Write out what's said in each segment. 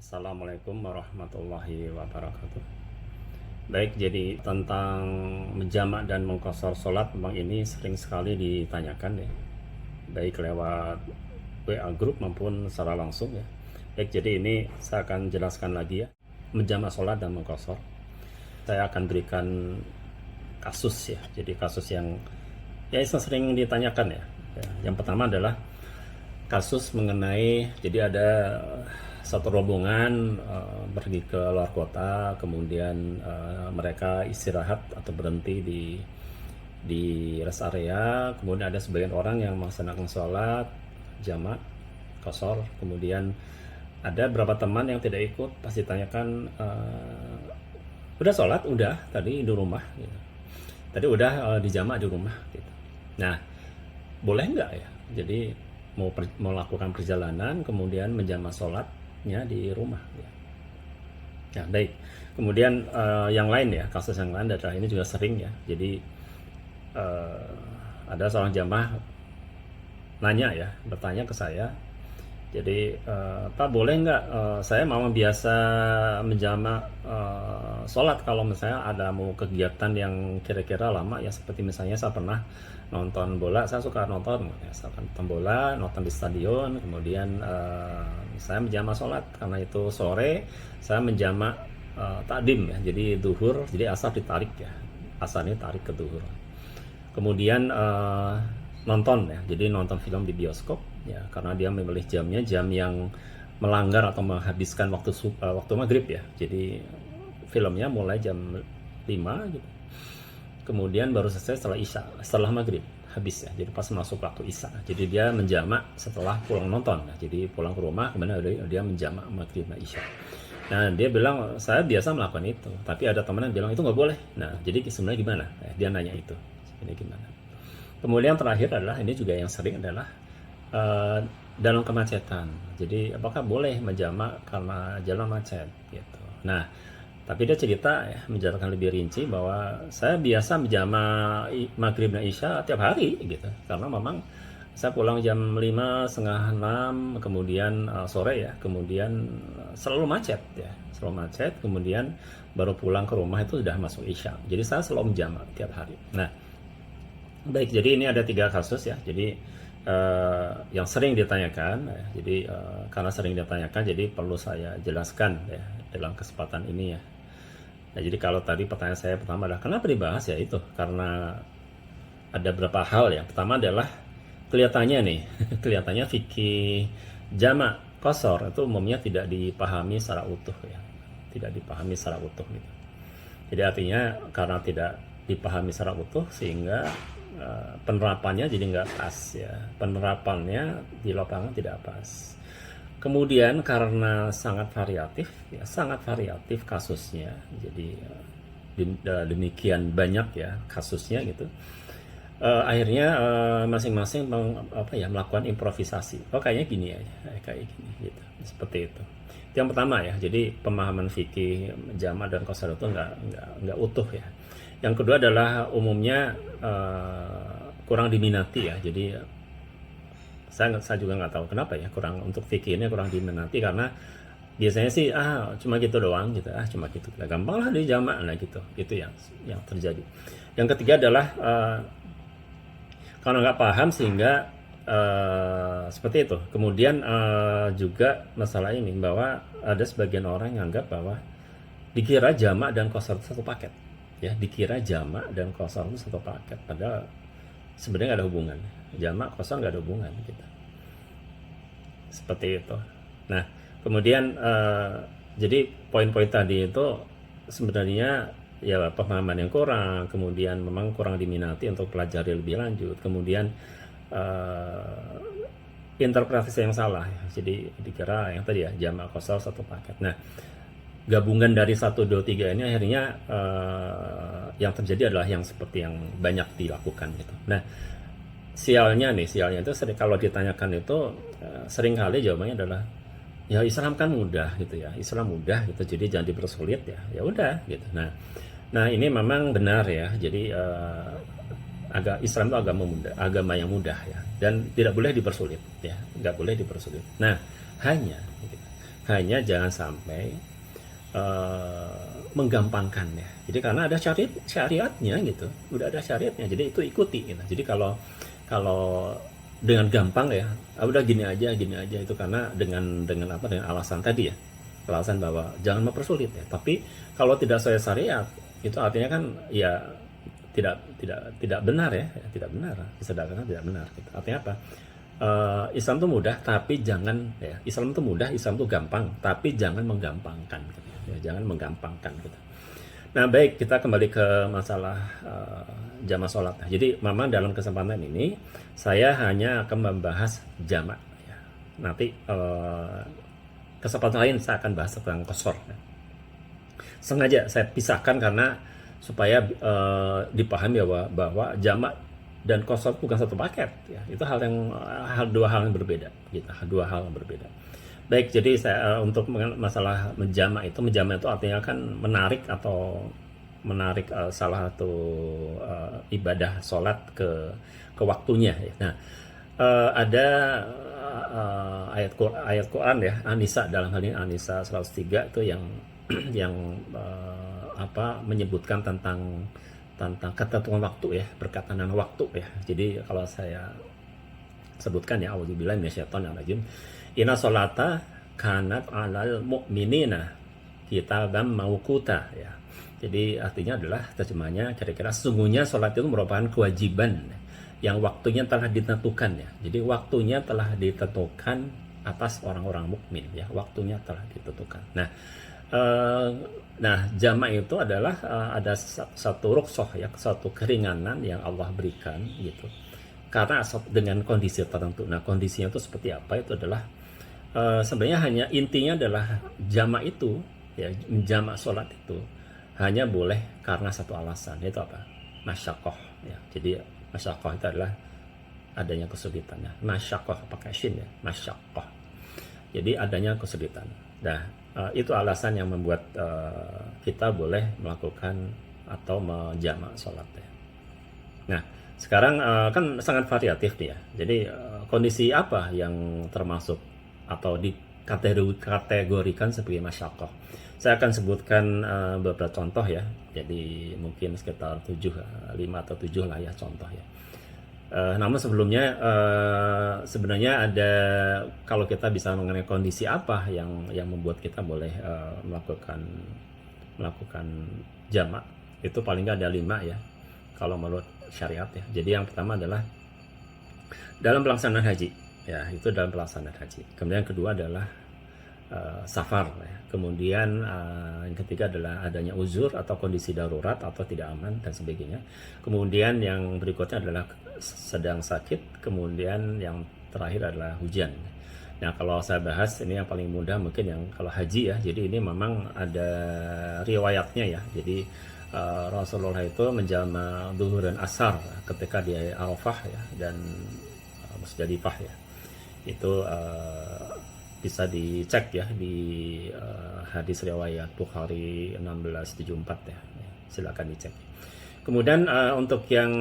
Assalamualaikum warahmatullahi wabarakatuh. Baik, jadi tentang menjamak dan mengqashar sholat memang ini sering sekali ditanyakan ya, baik lewat WA grup maupun secara langsung ya. Baik, jadi ini saya akan jelaskan lagi ya, menjamak sholat dan mengqashar. Saya akan berikan kasus ya, jadi kasus yang sering ditanyakan ya. Yang pertama adalah kasus mengenai, jadi ada satu rombongan pergi ke luar kota, kemudian mereka istirahat atau berhenti di rest area, kemudian ada sebagian orang yang melaksanakan sholat jamak qashar, kemudian ada beberapa teman yang tidak ikut. Pasti tanyakan, udah sholat, udah tadi di rumah gitu. Tadi udah dijamak di rumah gitu. Nah, boleh nggak ya, jadi mau melakukan perjalanan kemudian menjamak sholatnya di rumah ya. Nah, baik, kemudian yang lain ya, kasus yang lain adalah ini juga sering ya, jadi ada seorang jamaah nanya ya, bertanya ke saya, jadi Pak, boleh nggak saya mau biasa menjamak sholat kalau misalnya ada mau kegiatan yang kira-kira lama ya, seperti misalnya saya pernah nonton bola, saya suka nonton ya, saya nonton bola, nonton di stadion, kemudian saya menjamak sholat karena itu sore, saya menjamak takdim ya, jadi duhur, jadi asar ditarik ya, asar ini tarik ke duhur, kemudian nonton ya, jadi nonton film di bioskop ya, karena dia memilih jamnya jam yang melanggar atau menghabiskan waktu maghrib ya, jadi filmnya mulai jam 5 gitu, kemudian baru selesai setelah isya, setelah maghrib habis ya, jadi pas masuk waktu isya, jadi dia menjamak setelah pulang nonton. Nah, jadi pulang ke rumah kemudian dia menjamak maghrib dan isya. Nah, dia bilang saya biasa melakukan itu, tapi ada teman yang bilang itu nggak boleh. Nah, jadi sebenarnya gimana? Dia nanya itu, ini gimana? Kemudian terakhir adalah, ini juga yang sering adalah dalam kemacetan. Jadi apakah boleh menjamak karena jalan macet gitu. Nah, tapi dia cerita ya, menjelaskan lebih rinci bahwa saya biasa menjamak maghrib dan isya tiap hari gitu, karena memang saya pulang jam 5, setengah 6, kemudian sore ya, kemudian selalu macet ya, selalu macet, kemudian baru pulang ke rumah itu sudah masuk isya, jadi saya selalu menjamak tiap hari. Nah, baik, jadi ini ada 3 kasus ya, jadi yang sering ditanyakan ya, jadi karena sering ditanyakan jadi perlu saya jelaskan ya dalam kesempatan ini ya. Nah, jadi kalau tadi pertanyaan saya pertama adalah kenapa dibahas, ya itu karena ada beberapa hal ya. Pertama adalah kelihatannya nih, kelihatannya fikih jamak qashar itu umumnya tidak dipahami secara utuh ya, tidak dipahami secara utuh gitu. Jadi artinya karena tidak dipahami secara utuh sehingga penerapannya jadi nggak pas ya, penerapannya di lapangan tidak pas. Kemudian karena sangat variatif ya, sangat variatif kasusnya, jadi demikian banyak ya kasusnya gitu, akhirnya masing-masing melakukan improvisasi. Oh, kayaknya gini aja, kayak gini gitu, seperti itu. Itu yang pertama ya, jadi pemahaman fikih jamak dan qashar itu nggak utuh ya. Yang kedua adalah umumnya kurang diminati ya, jadi saya juga nggak tahu kenapa ya, kurang, untuk fikih ini kurang diminati karena biasanya sih cuma gitu doang gitu, cuma gitu, gampang lah dijamak, nah gitu, itu yang terjadi. Yang ketiga adalah karena nggak paham sehingga seperti itu. Kemudian juga masalah ini bahwa ada sebagian orang yang anggap bahwa dikira jamak dan qashar itu satu paket ya, dikira jamak dan qashar itu satu paket, padahal sebenarnya nggak ada hubungan, jamak qashar nggak ada hubungan gitu, seperti itu. Nah, kemudian jadi poin-poin tadi itu sebenarnya ya pemahaman yang kurang, kemudian memang kurang diminati untuk pelajari lebih lanjut, kemudian interpretasi yang salah ya. Jadi dikira yang tadi ya jamak qashar satu paket. Nah, gabungan dari 1, 2, 3 ini akhirnya yang terjadi adalah yang seperti yang banyak dilakukan gitu. Nah, sialnya itu kalau ditanyakan itu seringkali jawabannya adalah ya Islam kan mudah gitu ya, Islam mudah gitu, jadi jangan dipersulit ya, ya udah gitu. Nah ini memang benar ya, jadi Islam itu agama yang mudah ya, dan tidak boleh dipersulit ya, nggak boleh dipersulit. Nah, hanya gitu, hanya jangan sampai menggampangkan ya. Jadi karena ada syariatnya gitu, udah ada syariatnya. Jadi itu ikuti gitu. Jadi kalau dengan gampang ya, udah gini aja itu karena dengan apa, dengan alasan tadi ya, alasan bahwa jangan mempersulit ya. Tapi kalau tidak sesuai syariat itu artinya kan ya tidak benar ya, tidak benar, disedangkan tidak benar gitu. Artinya apa? Islam itu mudah tapi jangan ya, Islam itu mudah, Islam itu gampang tapi jangan menggampangkan gitu. Ya, jangan menggampangkan gitu. Nah, baik, kita kembali ke masalah jamaah sholat. Jadi memang dalam kesempatan ini saya hanya akan membahas jamaah ya. Nanti kesempatan lain saya akan bahas tentang qasar ya. Sengaja saya pisahkan karena supaya dipahami bahwa jamak dan qasar bukan satu paket ya. Itu dua hal yang berbeda gitu, dua hal yang berbeda. Baik, jadi saya untuk masalah menjamak itu artinya kan menarik salah satu ibadah sholat ke waktunya ya. Nah, ada ayat Quran ya, An-Nisa, dalam hal ini An-Nisa 103 itu yang yang menyebutkan tentang ketentuan waktu ya, berkaitan dengan waktu ya. Jadi kalau saya sebutkan ya, auzubillahi minasyaitonirrajim, inna sholata kanat 'alal mu'minina kitaban mauquta ya. Jadi artinya adalah, terjemahnya kira-kira sesungguhnya sholat itu merupakan kewajiban yang waktunya telah ditentukan ya. Jadi waktunya telah ditentukan atas orang-orang mukmin ya, waktunya telah ditentukan. Nah, jamak itu adalah ada satu rukhsah ya, satu keringanan yang Allah berikan gitu. Karena dengan kondisi tertentu. Nah, kondisinya itu seperti apa? Itu adalah sebenarnya hanya intinya adalah jamak itu ya, menjamak sholat itu hanya boleh karena satu alasan, yaitu apa? Masyaqqah ya. Jadi masyaqqah itu adalah adanya kesulitan ya. Masyaqqah pakai shin ya, masyaqqah. Jadi adanya kesulitan. Nah, itu alasan yang membuat kita boleh melakukan atau menjamak sholat ya. Nah, sekarang kan sangat variatif nih ya. Jadi kondisi apa yang termasuk atau dikategorikan sebagai masyaqqah? Saya akan sebutkan beberapa contoh ya. Jadi mungkin sekitar 5 atau 7 lah ya contoh ya. Namun sebelumnya sebenarnya ada, kalau kita bisa mengenai kondisi apa yang membuat kita boleh melakukan jamak, itu paling nggak ada 5 ya kalau menurut syariat ya. Jadi yang pertama adalah dalam pelaksanaan haji ya, itu dalam pelaksanaan haji. Kemudian yang kedua adalah safar ya. Kemudian yang ketiga adalah adanya uzur atau kondisi darurat atau tidak aman dan sebagainya. Kemudian yang berikutnya adalah sedang sakit. Kemudian yang terakhir adalah hujan. Nah, kalau saya bahas ini yang paling mudah mungkin yang kalau haji ya. Jadi ini memang ada riwayatnya ya. Jadi Rasulullah itu menjama zuhur dan asar ketika di Arafah ya, dan Musdalifah ya. Itu bisa dicek ya di hadis riwayat Bukhari 1674 ya. Silakan dicek. Kemudian untuk yang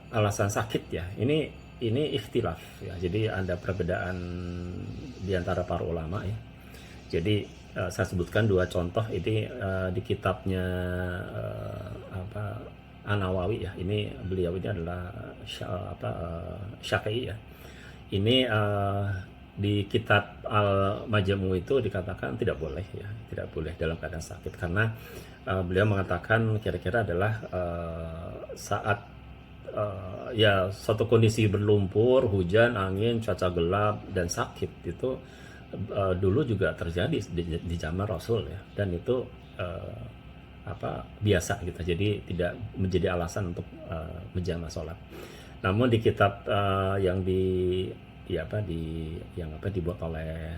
alasan sakit ya, ini ikhtilaf ya. Jadi ada perbedaan di antara para ulama ya. Jadi saya sebutkan 2 contoh ini di kitabnya An-Nawawi ya. Ini beliau ini adalah Syafi'i ya. Ini di kitab Al-Majmu' itu dikatakan tidak boleh ya, tidak boleh dalam keadaan sakit, karena beliau mengatakan kira-kira adalah saat ya suatu kondisi berlumpur, hujan, angin, cuaca gelap dan sakit itu dulu juga terjadi di zaman Rasul ya, dan itu biasa gitu. Jadi tidak menjadi alasan untuk menjamak sholat. Namun di kitab yang dibuat oleh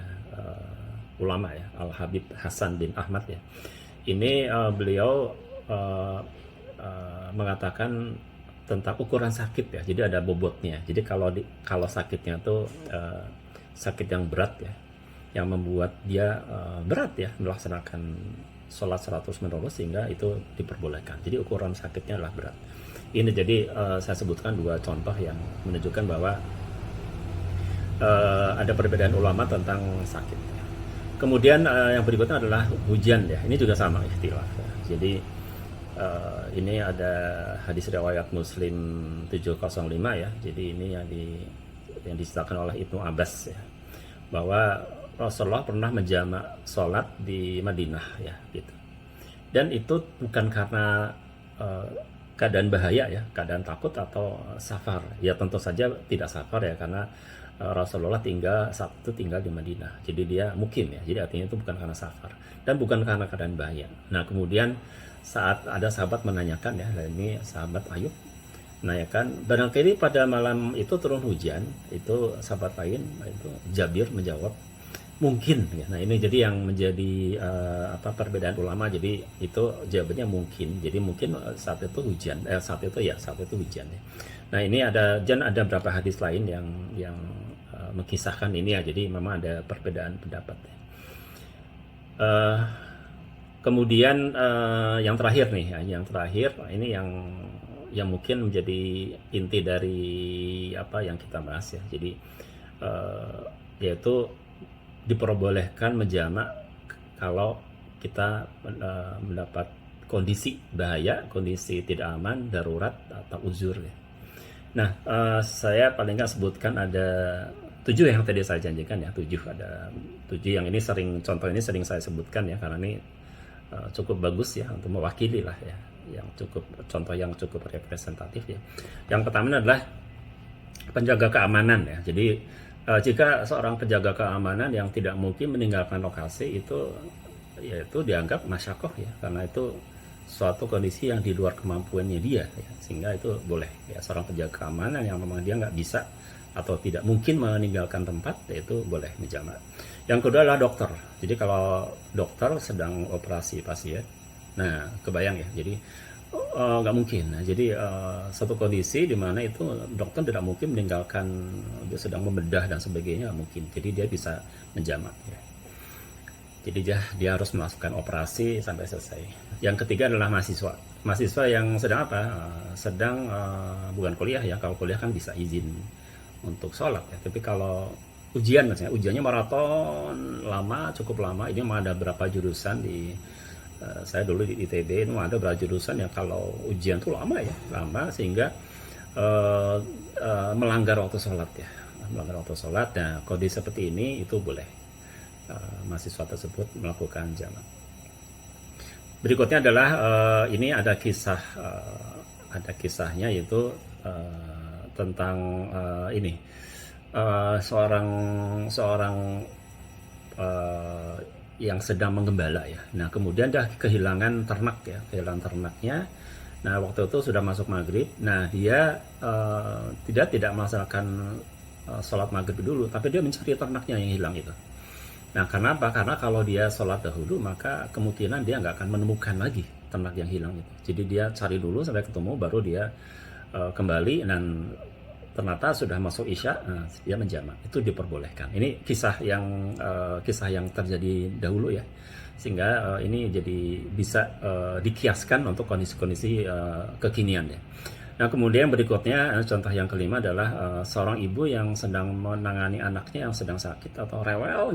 ulama ya, Al-Habib Hasan bin Ahmad ya, ini beliau mengatakan tentang ukuran sakit ya. Jadi ada bobotnya. Jadi kalau sakitnya tuh sakit yang berat ya, yang membuat dia berat ya melaksanakan sholat 100 menerus, sehingga itu diperbolehkan. Jadi ukuran sakitnya adalah berat. Ini jadi saya sebutkan 2 contoh yang menunjukkan bahwa ada perbedaan ulama tentang sakit. Kemudian yang berikutnya adalah hujan ya. Ini juga sama istilah. Ya. Jadi ini ada hadis riwayat Muslim 705 ya. Jadi ini yang diceritakan oleh Ibnu Abbas ya. Bahwa Rasulullah pernah menjamak sholat di Madinah ya gitu. Dan itu bukan karena keadaan bahaya ya, keadaan takut atau safar. Ya tentu saja tidak safar ya, karena Rasulullah saat itu tinggal di Madinah. Jadi dia mukim ya. Jadi artinya itu bukan karena safar dan bukan karena keadaan bahaya. Nah, kemudian saat ada sahabat menanyakan ya, dan ini sahabat Ayub menanyakan, barangkali pada malam itu turun hujan. Itu sahabat lain, itu Jabir menjawab, mungkin ya. Nah, ini jadi yang menjadi perbedaan ulama. Jadi itu jawabannya mungkin. Jadi mungkin saat itu hujan, saat itu hujan ya. Nah, ini ada beberapa hadis lain yang mengisahkan ini ya. Jadi memang ada perbedaan pendapat ya. Kemudian yang terakhir nih ya, ini yang mungkin menjadi inti dari apa yang kita bahas ya. Jadi yaitu diperbolehkan menjamak kalau kita mendapat kondisi bahaya, kondisi tidak aman, darurat atau uzur ya. Nah, saya paling nggak sebutkan ada 7 yang tadi saya janjikan ya. 7 yang ini contoh ini sering saya sebutkan ya, karena ini cukup bagus ya untuk mewakili lah ya, contoh yang cukup representatif ya. Yang pertama adalah penjaga keamanan ya. Jadi jika seorang penjaga keamanan yang tidak mungkin meninggalkan lokasi itu, yaitu dianggap masyakoh ya, karena itu suatu kondisi yang di luar kemampuannya dia ya, sehingga itu boleh ya. Seorang penjaga keamanan yang memang dia nggak bisa atau tidak mungkin meninggalkan tempat, yaitu boleh menjamak. Yang kedua adalah dokter. Jadi kalau dokter sedang operasi pasien, nah kebayang ya, jadi nggak mungkin. Nah, jadi satu kondisi di mana itu dokter tidak mungkin meninggalkan, dia sedang membedah dan sebagainya, nggak mungkin. Jadi dia bisa menjamak ya. Jadi dia harus melakukan operasi sampai selesai. Yang ketiga adalah mahasiswa yang sedang sedang bukan kuliah ya. Kalau kuliah kan bisa izin untuk sholat ya. Tapi kalau ujian misalnya, ujiannya maraton cukup lama. Ini ada berapa jurusan saya dulu di ITB itu ada beberapa jurusan yang kalau ujian tuh lama sehingga melanggar waktu sholat ya, Nah, kondisi seperti ini itu boleh mahasiswa tersebut melakukan jamak. Berikutnya adalah ini ada kisahnya, yaitu tentang seorang yang sedang menggembala ya. Nah, kemudian dia kehilangan ternaknya. Nah, waktu itu sudah masuk maghrib. Nah, dia tidak melaksanakan sholat maghrib dulu, tapi dia mencari ternaknya yang hilang itu. Nah, karena apa? Karena kalau dia sholat dahulu, maka kemungkinan dia nggak akan menemukan lagi ternak yang hilang itu. Jadi dia cari dulu sampai ketemu, baru dia kembali, dan ternyata sudah masuk Isya, dia menjamak. Itu diperbolehkan. Ini kisah yang terjadi dahulu ya, sehingga ini jadi bisa dikiaskan untuk kondisi-kondisi kekinian ya. Nah, kemudian berikutnya contoh yang kelima adalah seorang ibu yang sedang menangani anaknya yang sedang sakit atau rewel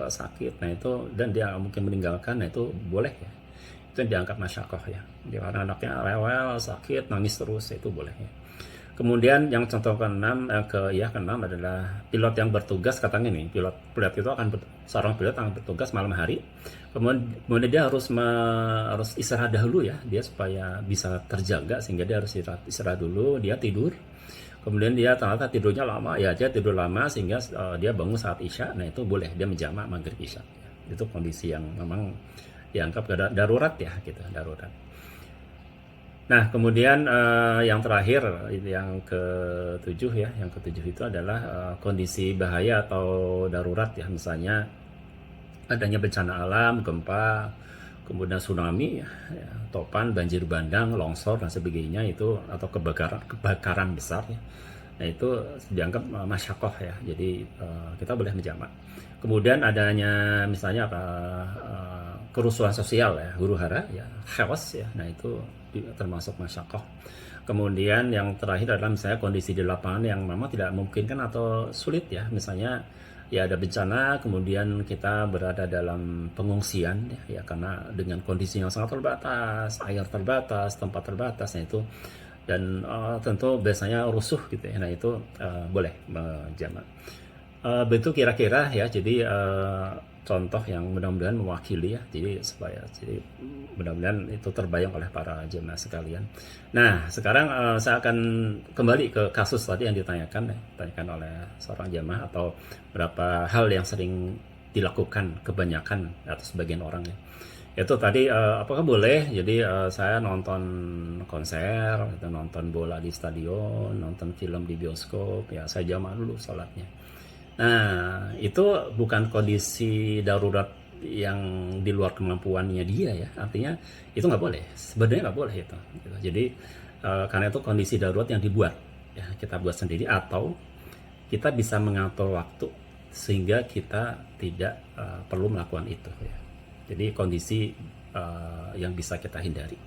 sakit. Nah, itu dan dia mungkin meninggalkan, nah itu boleh ya. Itu dianggap masyakoh ya. Karena anaknya rewel sakit, nangis terus, itu boleh ya. Kemudian yang contoh keenam adalah pilot yang bertugas. Katanya nih, pilot itu seorang pilot akan bertugas malam hari. Kemudian dia harus istirahat dahulu ya, dia supaya bisa terjaga, sehingga dia harus istirahat dulu. Dia tidur, kemudian dia ternyata tidurnya lama ya, dia tidur lama sehingga dia bangun saat Isya. Nah, itu boleh dia menjamak maghrib Isya. Itu kondisi yang memang dianggap darurat ya, gitu, darurat. Nah, kemudian yang terakhir, yang ketujuh itu adalah kondisi bahaya atau darurat ya, misalnya adanya bencana alam, gempa, kemudian tsunami, ya, topan, banjir bandang, longsor dan sebagainya itu, atau kebakaran besar ya. Nah, itu dianggap masyakoh ya, jadi kita boleh menjamak. Kemudian adanya misalnya kerusuhan sosial ya, huru-hara ya, chaos ya. Nah, itu termasuk masyakoh. Kemudian yang terakhir adalah misalnya kondisi di lapangan yang memang tidak memungkinkan atau sulit ya, misalnya ya ada bencana, kemudian kita berada dalam pengungsian ya, karena dengan kondisi yang sangat terbatas, air terbatas, tempat terbatas, nah itu, dan tentu biasanya rusuh gitu ya, nah itu boleh menjamak. Begitu kira-kira ya, jadi contoh yang mudah-mudahan mewakili ya, jadi mudah-mudahan itu terbayang oleh para jemaah sekalian. Nah sekarang saya akan kembali ke kasus tadi yang ditanyakan oleh seorang jemaah, atau beberapa hal yang sering dilakukan kebanyakan atau sebagian orang ya. Itu tadi apakah boleh jadi saya nonton konser, atau nonton bola di stadion, nonton film di bioskop, ya saya jamaah dulu sholatnya. Nah, itu bukan kondisi darurat yang di luar kemampuannya dia ya. Artinya itu nggak boleh. Sebenarnya nggak boleh itu. Gitu. Jadi karena itu kondisi darurat yang dibuat, ya kita buat sendiri, atau kita bisa mengatur waktu sehingga kita tidak perlu melakukan itu. Ya. Jadi kondisi yang bisa kita hindari.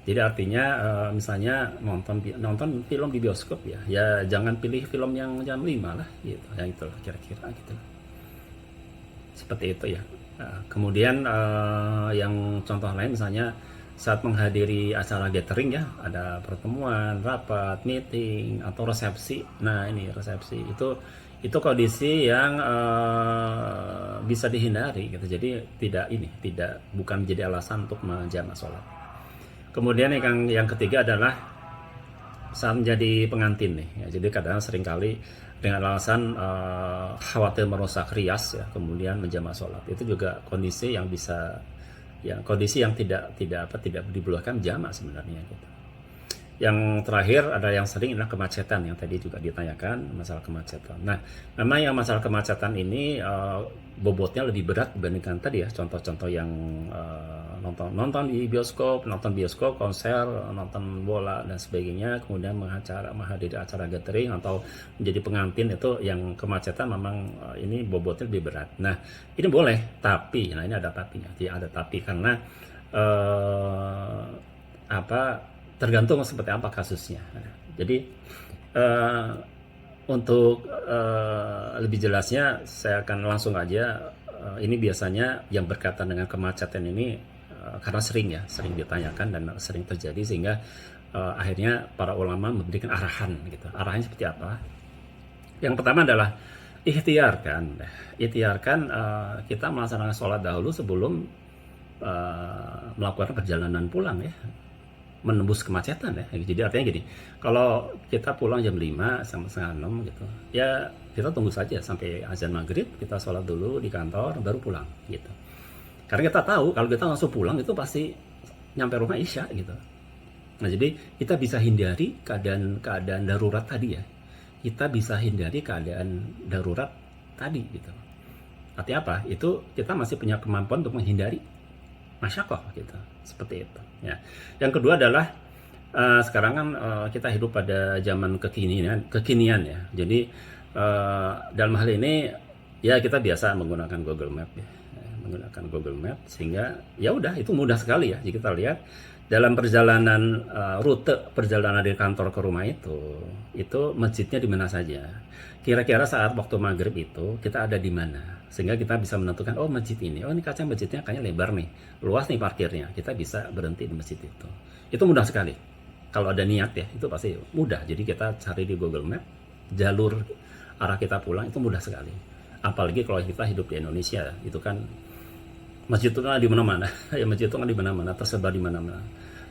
Jadi artinya misalnya nonton film di bioskop ya jangan pilih film yang jam 5 lah gitu. Yang itulah kira-kira gitu. Seperti itu ya. Kemudian yang contoh lain misalnya saat menghadiri acara gathering ya, ada pertemuan, rapat, meeting, atau resepsi. Nah, ini resepsi itu kondisi yang bisa dihindari gitu. Jadi bukan menjadi alasan untuk menjamak sholat. Kemudian yang ketiga adalah saat menjadi pengantin nih ya, jadi kadang seringkali dengan alasan khawatir merusak rias ya, kemudian menjamak sholat. Itu juga kondisi yang tidak dibolehkan jamak sebenarnya gitu. Yang terakhir ada yang sering adalah kemacetan, yang tadi juga ditanyakan masalah kemacetan. Nah, memang yang masalah kemacetan ini bobotnya lebih berat dibandingkan tadi ya, contoh-contoh yang nonton bioskop, konser, nonton bola dan sebagainya, kemudian menghadiri acara gathering atau menjadi pengantin. Itu yang kemacetan memang ini bobotnya lebih berat. Nah, ini boleh, tapi ini ada tapinya. Ada tapi karena tergantung seperti apa kasusnya. Jadi untuk lebih jelasnya saya akan langsung aja. Ini biasanya yang berkaitan dengan kemacetan ini karena sering ditanyakan dan sering terjadi, sehingga akhirnya para ulama memberikan arahan gitu. Arahannya seperti apa? Yang pertama adalah ikhtiarkan kita melaksanakan sholat dahulu sebelum melakukan perjalanan pulang ya, menembus kemacetan ya. Jadi artinya gini, kalau kita pulang jam 5 sampai setengah 6 gitu ya, kita tunggu saja sampai azan maghrib, kita sholat dulu di kantor baru pulang gitu. Karena kita tahu kalau kita langsung pulang itu pasti nyampe rumah isya gitu. Nah, jadi kita bisa hindari keadaan darurat tadi ya. Kita bisa hindari keadaan darurat tadi gitu. Artinya apa? Itu kita masih punya kemampuan untuk menghindari masyakoh gitu. Seperti itu ya. Yang kedua adalah sekarang kan kita hidup pada zaman kekinian ya. Jadi dalam hal ini ya kita biasa menggunakan Google Map ya. Sehingga ya udah, itu mudah sekali ya. Jika kita lihat dalam perjalanan rute perjalanan dari kantor ke rumah itu masjidnya di mana saja. Kira-kira saat waktu maghrib itu kita ada di mana, sehingga kita bisa menentukan, oh masjid ini, oh ini kaca masjidnya kayaknya lebar nih, luas nih parkirnya, kita bisa berhenti di masjid itu. Itu mudah sekali. Kalau ada niat ya, itu pasti mudah. Jadi kita cari di Google Map jalur arah kita pulang, itu mudah sekali. Apalagi kalau kita hidup di Indonesia, itu kan masjid itu kan di mana-mana. Ya, masjid itu kan di mana-mana, tersebar di mana-mana.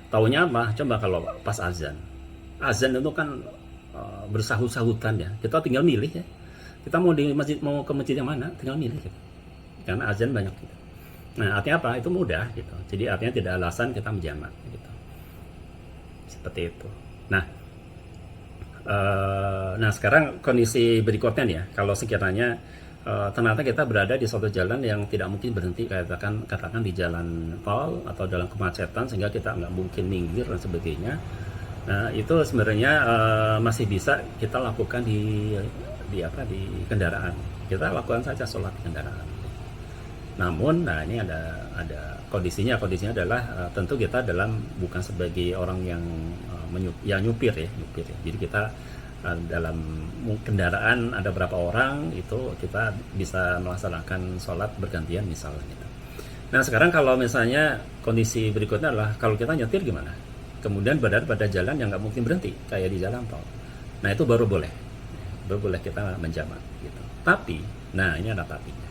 Taunya apa? Coba kalau pas azan. Azan itu kan bersahut-sahutan ya. Kita tinggal milih ya. Kita mau ke masjid yang mana, tinggal milih gitu. Karena azan banyak gitu. Nah, artinya apa? Itu mudah gitu. Jadi artinya tidak alasan kita menjamak gitu. Seperti itu. Nah, sekarang kondisi berikutnya nih ya. Kalau sekiranya ternyata kita berada di suatu jalan yang tidak mungkin berhenti, katakan di jalan tol atau dalam kemacetan, sehingga kita nggak mungkin minggir dan sebagainya. Nah, itu sebenarnya masih bisa kita lakukan di kendaraan. Kita lakukan saja sholat di kendaraan. Namun, nah ini ada kondisinya adalah tentu kita bukan sebagai orang yang nyupir ya. Jadi kita dalam kendaraan ada berapa orang, itu kita bisa melaksanakan sholat bergantian misalnya gitu. Nah sekarang kalau misalnya kondisi berikutnya adalah kalau kita nyetir gimana? Kemudian berada pada jalan yang nggak mungkin berhenti, kayak di jalan tol. Nah itu baru boleh kita menjamak gitu. Tapi, nah ini ada tapinya.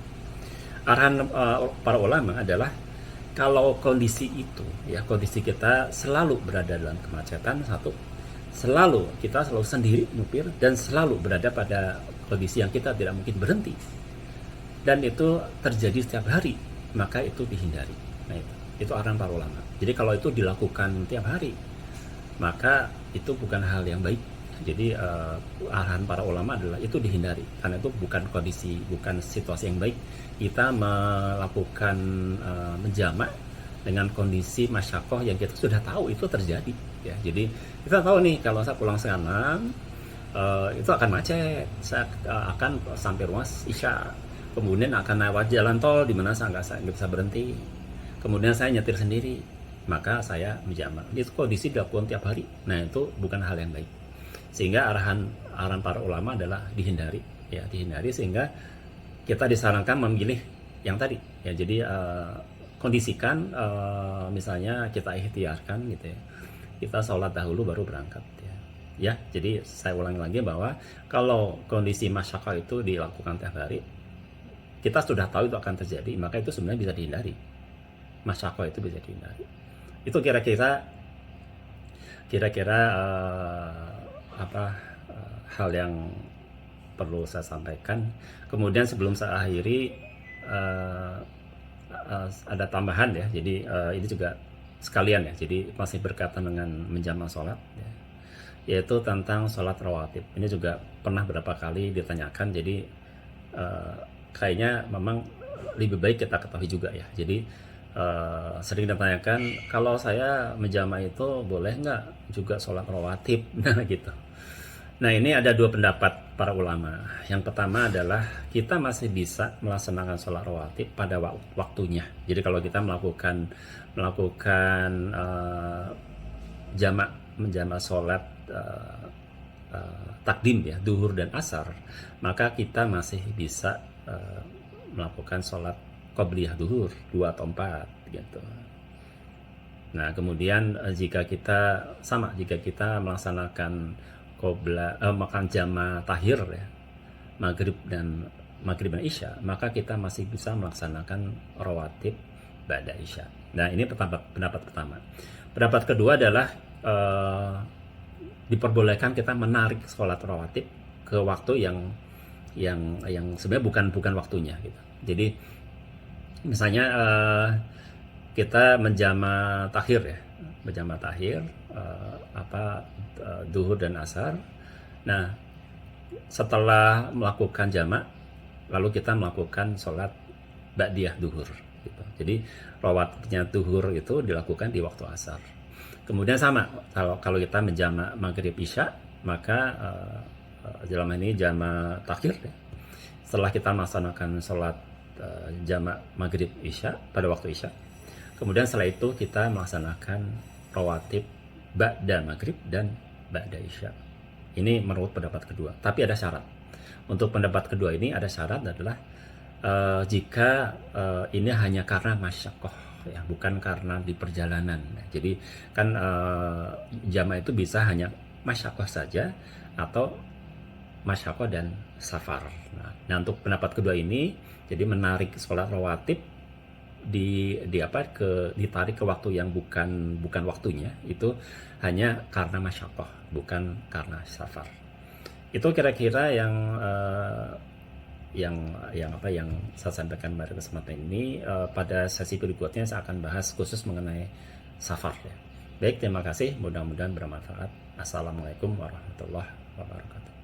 Arahan para ulama adalah kalau kondisi itu, ya kondisi kita selalu berada dalam kemacetan, selalu kita selalu sendiri nyupir dan selalu berada pada kondisi yang kita tidak mungkin berhenti, dan itu terjadi setiap hari, maka itu dihindari. Nah itu arahan para ulama. Jadi kalau itu dilakukan tiap hari, maka itu bukan hal yang baik. Jadi arahan para ulama adalah itu dihindari, karena itu bukan kondisi, bukan situasi yang baik kita melakukan menjamak dengan kondisi masyakoh yang kita sudah tahu itu terjadi. Ya, jadi kita tahu nih kalau saya pulang sekarang itu akan macet, saya akan sampai rumah isya, kemudian akan lewat jalan tol di mana saya nggak bisa berhenti, kemudian saya nyetir sendiri, maka saya menjamak. Itu kondisi dilakukan tiap hari. Nah itu bukan hal yang baik, sehingga arahan para ulama adalah dihindari, ya dihindari, sehingga kita disarankan memilih yang tadi, ya jadi kondisikan misalnya kita ikhtiarkan gitu ya, kita sholat dahulu baru berangkat ya. Jadi saya ulangi lagi bahwa kalau kondisi masyakoh itu dilakukan tiap hari, kita sudah tahu itu akan terjadi, maka itu sebenarnya bisa dihindari. Masyakoh itu bisa dihindari. Itu kira-kira hal yang perlu saya sampaikan. Kemudian sebelum saya akhiri ada tambahan ya. Jadi ini juga sekalian ya. Jadi masih berkaitan dengan menjamak sholat ya, yaitu tentang sholat rawatib. Ini juga pernah berapa kali ditanyakan. Jadi kayaknya memang lebih baik kita ketahui juga ya. Jadi sering ditanyakan, kalau saya menjamak itu boleh nggak juga sholat rawatib? Nah gitu. Nah ini ada dua pendapat para ulama. Yang pertama adalah kita masih bisa melaksanakan sholat rawatib pada waktunya. Jadi kalau kita melakukan menjamak sholat takdim ya, duhur dan asar, maka kita masih bisa melakukan sholat qobliyah duhur 2 atau 4 gitu. Nah kemudian jika kita melaksanakan makan jama tahir ya, maghrib dan isya, maka kita masih bisa melaksanakan rawatib ba'da isya. Nah ini pendapat pertama. Pendapat kedua adalah diperbolehkan kita menarik sholat rawatib ke waktu yang sebenarnya bukan waktunya gitu. Jadi misalnya kita menjama tahir ya, duhur dan asar. Nah setelah melakukan jamak, lalu kita melakukan sholat ba'diyah duhur gitu. Jadi rawatibnya duhur itu dilakukan di waktu asar. Kemudian sama kalau kita menjamak maghrib isya, maka dalam ini jamak takhir ya. Setelah kita melaksanakan sholat jamak maghrib isya pada waktu isya, kemudian setelah itu kita melaksanakan rawatib ba'da maghrib dan ba'da isya. Ini menurut pendapat kedua. Tapi ada syarat. Untuk pendapat kedua ini ada syarat adalah jika ini hanya karena masyakoh ya, bukan karena di perjalanan. Jadi kan jamaah itu bisa hanya masyakoh saja atau masyakoh dan safar. Nah untuk pendapat kedua ini, jadi menarik sholat rawatib ditarik ke waktu yang bukan waktunya, itu hanya karena masyakoh, bukan karena safar. Itu kira-kira yang saya sampaikan pada kesempatan ini. Pada sesi berikutnya saya akan bahas khusus mengenai safar ya. Baik, terima kasih, mudah-mudahan bermanfaat. Assalamualaikum warahmatullahi wabarakatuh.